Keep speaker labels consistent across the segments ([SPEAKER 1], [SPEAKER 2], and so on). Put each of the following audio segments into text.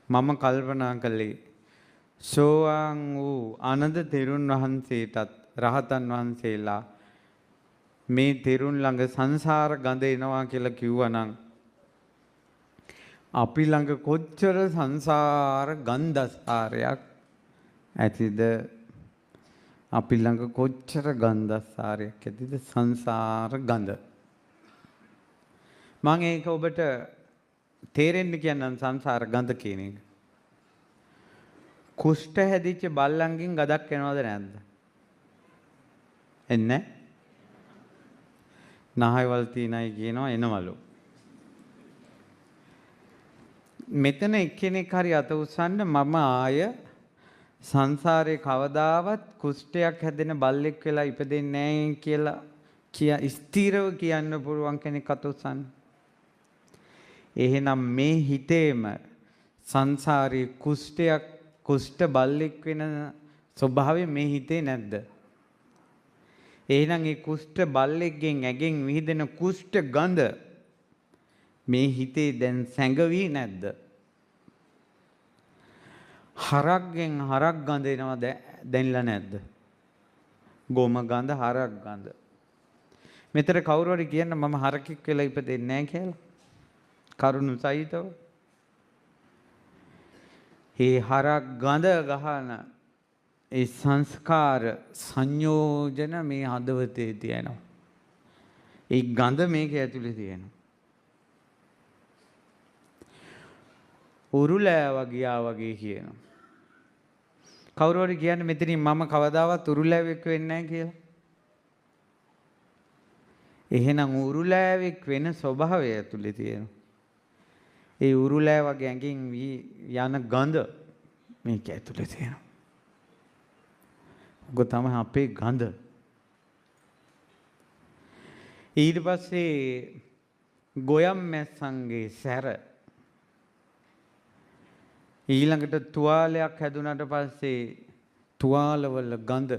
[SPEAKER 1] මම කල්පනා කළේ සෝවාන් වූ ආනන්ද තෙරුන් වහන්සේටත් රහතන් වහන්සේලා මේ තෙරුන් ළඟ සංසාර ගඳ එනවා කියලා කිව්වනම් අපි ළඟ කොච්චර සංසාර ගන්ධසාරයක් ඇතිද? අපි ළඟ කොච්චර ගන්ධසාරයක් ඇතිද? සංසාර ගඳ. මම ඒක ඔබට තේරෙන්න කියන්නම් සංසාර ගඳ කියන එක. කුෂ්ඨ හැදිච්ච බල්ලන්ගෙන් ගඳක් එනවද නැද්ද? එන්නේ? නහයවල් තියනයි කියනවා එනවලු. මෙතන එක්කෙනෙක් හරි අත උස්සන්න මම ආය සංසාරේ කවදාවත් කුෂ්ඨයක් හැදෙන බල්ලෙක් වෙලා ඉපදෙන්නේ නැහැ කියලා ස්ථිරව කියන්න පුළුවන් කෙනෙක් අත උස්සන්න. එහෙනම් මේ හිතේම සංසාරේ කුෂ්ඨ බල්ලෙක් වෙන ස්වභාවය මේ හිතේ නැද්ද? එහෙනම් ඒ කුෂ්ඨ බල්ලෙක්ගෙන් ඇගෙන් විහිදෙන කුෂ්ඨ ගඳ මේ හිතේ දැන් සැඟවි නැද්ද? හරක්ගෙන් හරක් ගඳ එනවා දැන්ලා නැද්ද? ගොම ගඳ හරක් ගඳ. මෙතන කවුරු හරි කියන්න මම හරකෙක් වෙලා ඉපදෙන්නේ නැහැ කියලා. කරුණු සහිතව. ඒ හරක් ගඳ ගහන ඒ සංස්කාර සංයෝජන මේ හදවතේ තියෙනවා. ඒ ගඳ මේක ඇතුලේ තියෙනවා. උරුලෑව ගියා වගේ කියනවා. කවුරු හරි කියන්නේ මෙතනින් මම කවදාවත් උරුලෑවෙක් වෙන්නේ නැහැ කියලා. එහෙනම් උරුලෑවෙක් වෙන ස්වභාවය ඇතුලේ තියෙනවා. ඒ උරුලෑවගේ ඇඟින් යන ගඳ මේක ඇතුලේ තියෙනවා. ඔක තමයි අපේ ගඳ. ඊට පස්සේ ගොයම් මැස්සන්ගේ සැර ඊළඟට තුවාලයක් හැදුනට පස්සේ තුවාලවල ගඳ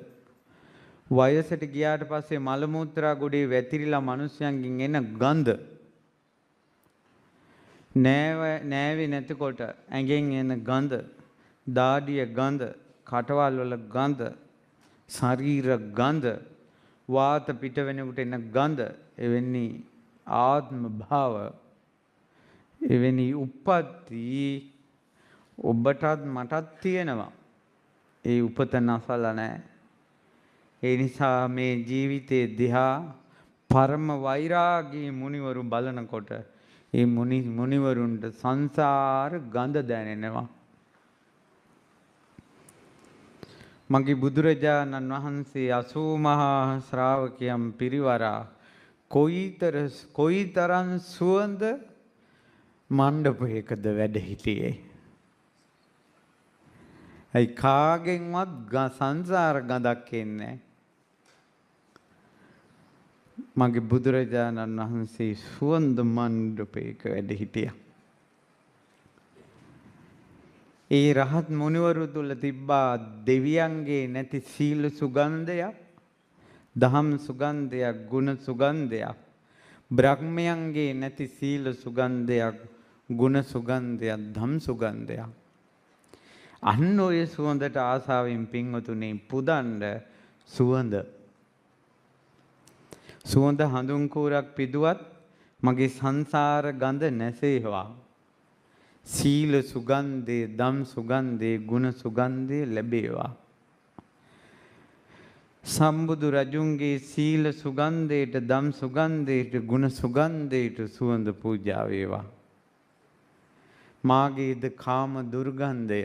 [SPEAKER 1] වයසට ගියාට පස්සේ මල මුත්‍රා ගොඩේ වැතිරිලා මිනිස්යන්ගෙන් එන ගඳ නෑවේ නැතිකොට ඇඟෙන් එන ගඳ දාඩිය ගඳ කටවල් වල ගඳ ශරීර ගඳ වාත පිට වෙනකොට එන ගඳ එවැනි ආත්ම භාව එවැනි උප්පත්ති ඔබටත් මටත් තියෙනවා. ඒ උපත නැසලා නැහැ. ඒ නිසා මේ ජීවිතයේ දිහා පරම වෛරාගී මුනිවරු බලනකොට ඒ මුනිවරුන්ට සංසාර ගඳ දැනෙනවා. මගේ බුදුරජාණන් වහන්සේ 80 මහා ශ්‍රාවකයන් පිරිවරා කොයිතරම් සුවඳ මණ්ඩපයකද වැඩ හිටියේ. ඒ කාගෙන්වත් සංසාර ගඳක් එන්නේ. මගේ බුදුරජාණන් වහන්සේ සුවඳ මණ්ඩපයක වැඩ හිටියා. ඒ රහත් මුනිවරු තුල තිබ්බා දෙවියන්ගේ නැති සීල සුගන්ධයක්, දහම් සුගන්ධයක්, ගුණ සුගන්ධයක්, බ්‍රහ්මයන්ගේ නැති සීල සුගන්ධයක්, ගුණ සුගන්ධයක්, ධම් සුගන්ධයක්. අන්න ඔය සුවඳට ආසාවෙන් පින්වතුනි පුදන්න සුවඳ හඳුන් කූරක් පිදුවත් මගේ සංසාර ගඳ නැසේවා. සීල සුගන්ධේ, ධම් සුගන්ධේ, ගුණ සුගන්ධේ ලැබේවා. සම්බුදු රජුන්ගේ සීල සුගන්ධයට, ධම් සුගන්ධයට, ගුණ සුගන්ධයට සුවඳ පූජා වේවා. මාගේද කාම දුර්ගන්ධය,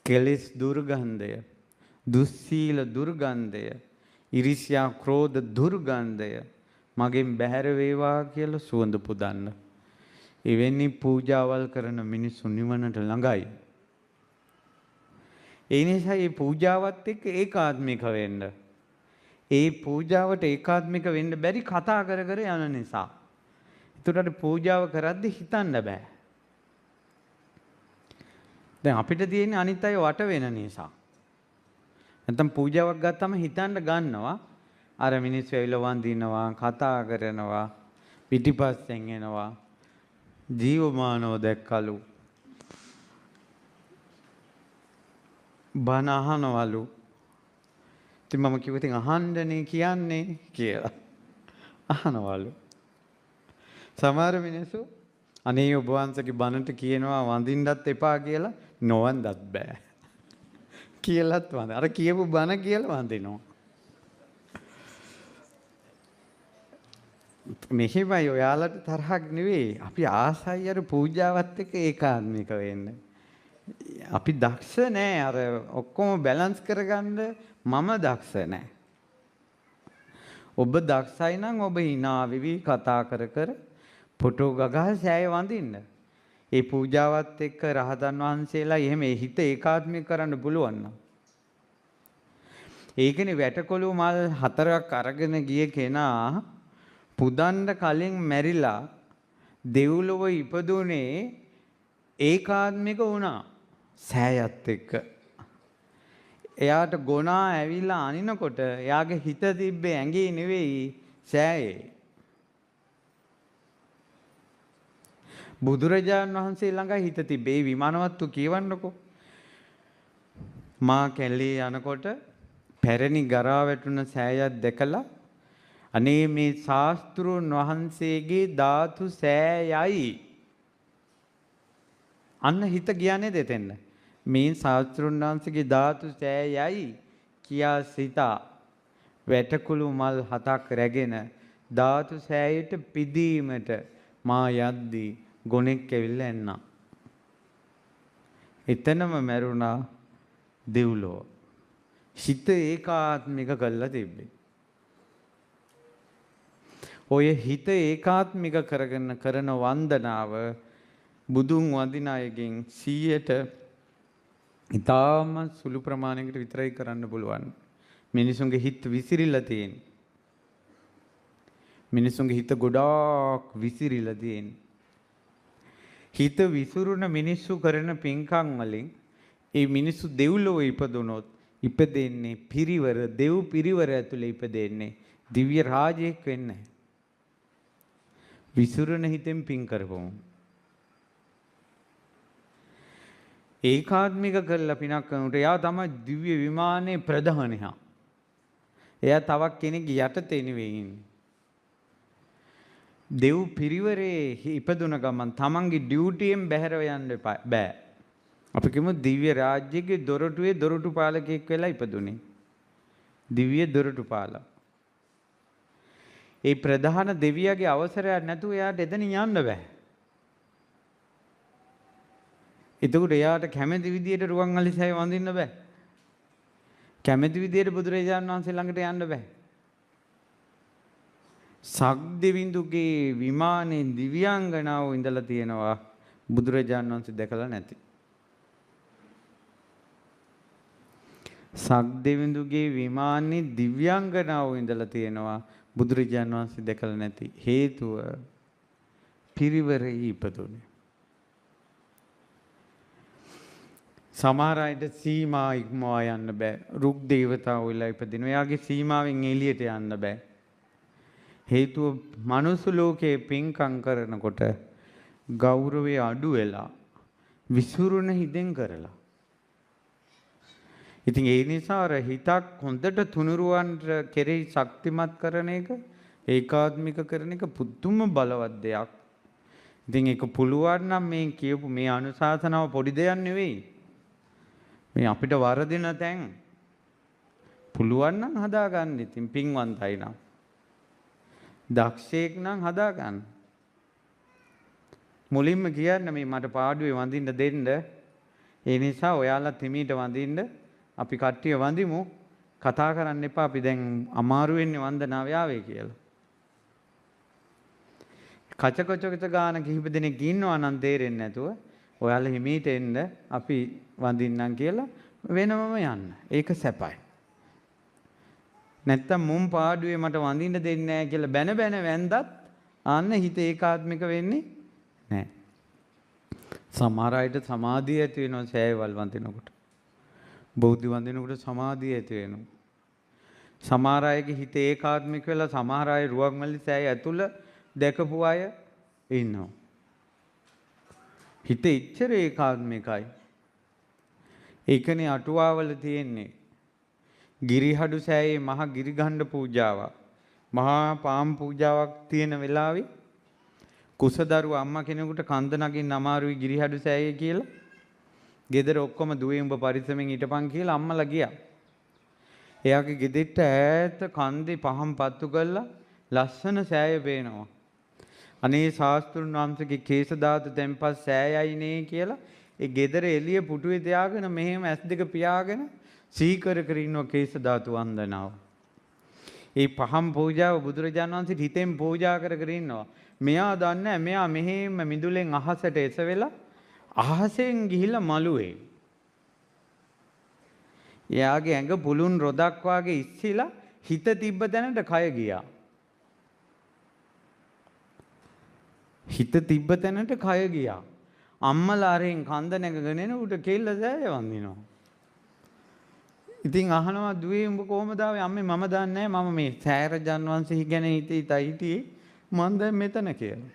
[SPEAKER 1] කෙලෙස් දුර්ගන්ධය, දුස්සීල දුර්ගන්ධය, ඉරිසියා ක්‍රෝධ දුර්ගන්ධය මගෙන් බැහැර වේවා කියලා සුවඳ පුදන්න. එවැනි පූජාවල් කරන මිනිස්සු නිවනට ළඟයි. ඒ නිසා මේ පූජාවත් එක්ක ඒකාත්මික වෙන්න. ඒ පූජාවට ඒකාත්මික වෙන්න බැරි කතා කර කර යන නිසා. ඒතරට පූජාව කරද්දි හිතන්න බෑ. දැන් අපිට තියෙන්නේ අනිත් අය වට වෙන නිසා. නැත්නම් පූජාවක් ගත්තම හිතන්න ගන්නවා අර මිනිස්සු ඇවිල්ලා වඳිනවා, කතා කරනවා, පිටිපස්සෙන් එනවා, ජීවමානව දැක්කලු බණ අහනවලු. ඉතින් මම කිව්වා ඉතින් අහන්නනේ කියන්නේ කියලා. අහනවලු. සමහර මිනිස්සු අනේ ඔබ වහන්සේගේ බණට කියනවා වඳින්නත් එපා කියලා නොවන්දත් බෑ. කියලාත් වඳ. අර කියපු බණ කියලා වඳිනවා. මෙහෙමයි ඔයාලට තරහක් නෙවෙයි. අපි ආසයි අර පූජාවත් එක්ක ඒකාත්මික වෙන්න. අපි දක්ෂ නෑ අර ඔක්කොම බැලන්ස් කරගන්න මම දක්ෂ නෑ. ඔබ දක්ෂයි නම් ඔබ hina වෙවි කතා කර කර ෆොටෝ ගගා සෑය වඳින්න. ඒ පූජාවත් එක්ක රහතන් වහන්සේලා එහෙම හිත ඒකාත්මික කරන්න පුළුවන් නම්. ඒකනේ වැටකොළු මල් 4ක් අරගෙන ගිය කෙනා පුදන්න කලින් මැරිලා දෙව්ලොව ඉපදුනේ ඒකාත්මික වුණා සෑයත් එක්ක. එයාට ගොනා ඇවිල්ලා අනිනකොට එයාගේ හිත තිබ්බේ ඇඟේ නෙවෙයි සෑයේ. බුදුරජාණන් වහන්සේ ළඟ හිත තිබ්බේ විමානවත්තු කියවන්නකෝ. මා කැලේ යනකොට පැරණි ගරා වැටුණ සෑයක් දැකලා අනේ මේ ශාස්ත්‍රුන් වහන්සේගේ ධාතු සෑයයි. අන්න හිත කියන්නේ දෙතෙන්න. මේ ශාස්ත්‍රුන් වහන්සේගේ ධාතු සෑයයි කියා සිතා වැටකුළු මල් 7ක් රැගෙන ධාතු සෑයට පිදීමට මා යද්දී ගොනෙක් ඇවිල්ලා එන්නා. එතනම මැරුණා දෙව්ලොව. හිත ඒකාත්මික කරලා තිබ්බේ. ඔය හිත ඒකාත්මික කරගෙන කරන වන්දනාව බුදුන් වඳින අයගෙන් 100ට ඊටාම සුළු ප්‍රමාණයකට විතරයි කරන්න පුළුවන්. මිනිසුන්ගේ හිත විසිරිලා තියෙන. මිනිසුන්ගේ හිත ගොඩාක් විසිරිලා තියෙන. හිත විසිරුණ මිනිස්සු කරන පින්කම් වලින් ඒ මිනිස්සු දෙව්ලොව ඉපදුනොත් ඉපදෙන්නේ පිරිවර දෙව් පිරිවර ඇතුලේ ඉපදෙන්නේ දිව්‍ය රාජයෙක් වෙන්නේ. විසිරුණ හිතෙන් පින් කරපොමු. ඒකාත්මික කරලා පිනක් කරනකොට එයා තමයි දිව්‍ය විමානයේ ප්‍රධානියා. එයා තවක් කෙනෙක් යටතේ නෙවෙයි ඉන්නේ. දෙව් පිරිවරේ ඉපදුන ගමන් තමන්ගේ ඩියුටියෙන් බැහැරව යන්න බෑ. අපි කියමු දිව්‍ය රාජ්‍යයේ දොරටුවේ දොරටු පාලකයෙක් වෙලා ඉපදුනේ. දිව්‍ය දොරටු පාලක. ඒ ප්‍රධාන දෙවියාගේ අවසරයක් නැතුව එයාට එතනින් යන්න බෑ. එතකොට එයාට කැමැති විදියට රුවන්වැලිසෑය වඳින්න බෑ. කැමැති විදියට බුදුරජාණන් වහන්සේ ළඟට යන්න බෑ. සක්දෙවිඳුගේ විමානයේ දිව්‍යාංගනාව ඉඳලා තියෙනවා බුදුරජාණන් වහන්සේ දැකලා නැති. සක්දෙවිඳුගේ විමානයේ දිව්‍යාංගනාව ඉඳලා තියෙනවා බුදුරජාණන් වහන්සේ දැකලා නැති. හේතුව පිරිවරේ ඉපදුනේ. සමහර අයට සීමා ඉක්මවා යන්න බෑ. රුක් දේවතාවෝ වෙලා ඉපදිනවා. එයාගේ සීමාවෙන් එළියට යන්න බෑ. හේතුව මනුස්ස ලෝකයේ පින්කම් කරනකොට ගෞරවය අඩු වෙලා විසුරුන හිතෙන් කරලා. ඉතින් ඒ නිසා අර හිතක් හොඳට තුනුරුවන්ට කෙරෙහි ශක්තිමත් කරන එක ඒකාත්මික කරන එක පුදුම බලවත් දෙයක්. ඉතින් ඒක පුළුවන් නම් මේ කියපු මේ අනුශාසනාව පොඩි දෙයක් නෙවෙයි. මේ අපිට වරදින තැන් පුළුවන් නම් හදාගන්න. ඉතින් පින්වන්තයි නම් දක්ෂයෙක් නම් හදාගන්න. මුලින්ම කියන්න මේ මට පාඩුවේ වඳින්න දෙන්න. ඒ නිසා ඔයාලා තිමීට වඳින්න අපි කට්ටිය වඳිමු. කතා කරන්න එපා අපි දැන් අමාරු වෙන්නේ වන්දනාව යාවේ කියලා. කචකොචක ගාන කිහිප දෙනෙක් ඉන්නවා නම් තේරෙන්නේ නැතුව ඔයාලා හිමීට එන්න අපි වඳින්නම් කියලා වෙනමම යන්න. ඒක සැපයි. නැත්තම් මුම් පාඩුවේ මට වඳින්න දෙන්නේ නැහැ කියලා බැන බැන වැන්දත් අන්න හිත ඒකාත්මික වෙන්නේ නැහැ. සමහර අයට සමාධිය ඇති වෙනවා සෑයවල් වඳිනකොට. බෞද්ධ වඳිනකොට සමාධිය ඇති වෙනවා. සමහර අයගේ හිත ඒකාත්මික වෙලා සමහර අය රුවන්වැලි සෑය ඇතුළ දැකපු අය ඉන්නවා. හිත ඉච්ඡර ඒකාත්මිකයි. ඒකනේ අටුවාවල තියෙන්නේ. ගිරිහඩු සෑයේ මහ ගිරිගණ්ඩ පූජාවක්. මහා පාම් පූජාවක් තියෙන වෙලාවේ කුසදරුව අම්මා කෙනෙකුට කන්ද නගින්න අමාරුයි ගිරිහඩු සෑයේ කියලා. ගෙදර ඔක්කොම දුවේ උඹ පරිස්සමෙන් හිටපන් කියලා අම්මලා ගියා. එයාගේ ගෙදෙට්ට ඈත කන්දේ පහම් පත්තු කරලා ලස්සන සෑය පේනවා. අනේ ශාස්ත්‍රුන් වහන්සේගේ කේශ ධාතු තෙම්පත් සෑයයිනේ කියලා ඒ ගෙදර එළිය පුටුවේ තියාගෙන මෙහෙම ඇස් දෙක පියාගෙන සීකර කර ඉන්නවා කේශ ධාතු වන්දනාව. ඒ පහම් පූජාව බුදුරජාණන් වහන්සේ හිතෙන් පූජා කර කර ඉන්නවා. මෙයා දන්නේ මෙයා මෙහෙම මිදුලෙන් අහසට එසවෙලා අහසෙන් ගිහිල්ලා මළුවේ. එයාගේ ඇඟ පුළුන් රොදක් වාගේ ඉස්සිලා හිත තිබ්බ තැනට කය ගියා. හිත තිබ්බ තැනට කය ගියා. අම්මලා අරෙන් කන්ද නැගගෙන එන උට කෙල්ල සෑය වඳිනවා. ඉතින් අහනවා දුවේ උඹ කොහමද ආවේ? අම්මේ මම දන්නේ නැහැ. මම මේ සෑරජන් වංශය ගැන හිටියේ මම දැන් මෙතන කියලා.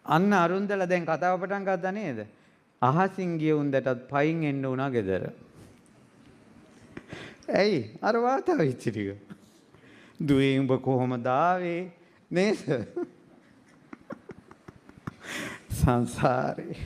[SPEAKER 1] අන්න අරුන්දලා දැන් කතාව පටන් ගත්තා නේද? අහසින් ගිය උන්දටත් පයින් එන්න උනා ගෙදර. ඇයි? අර වාතාව ඉච්චිටික. දුවේ උඹ කොහමද ආවේ? නේද? සංසාරේ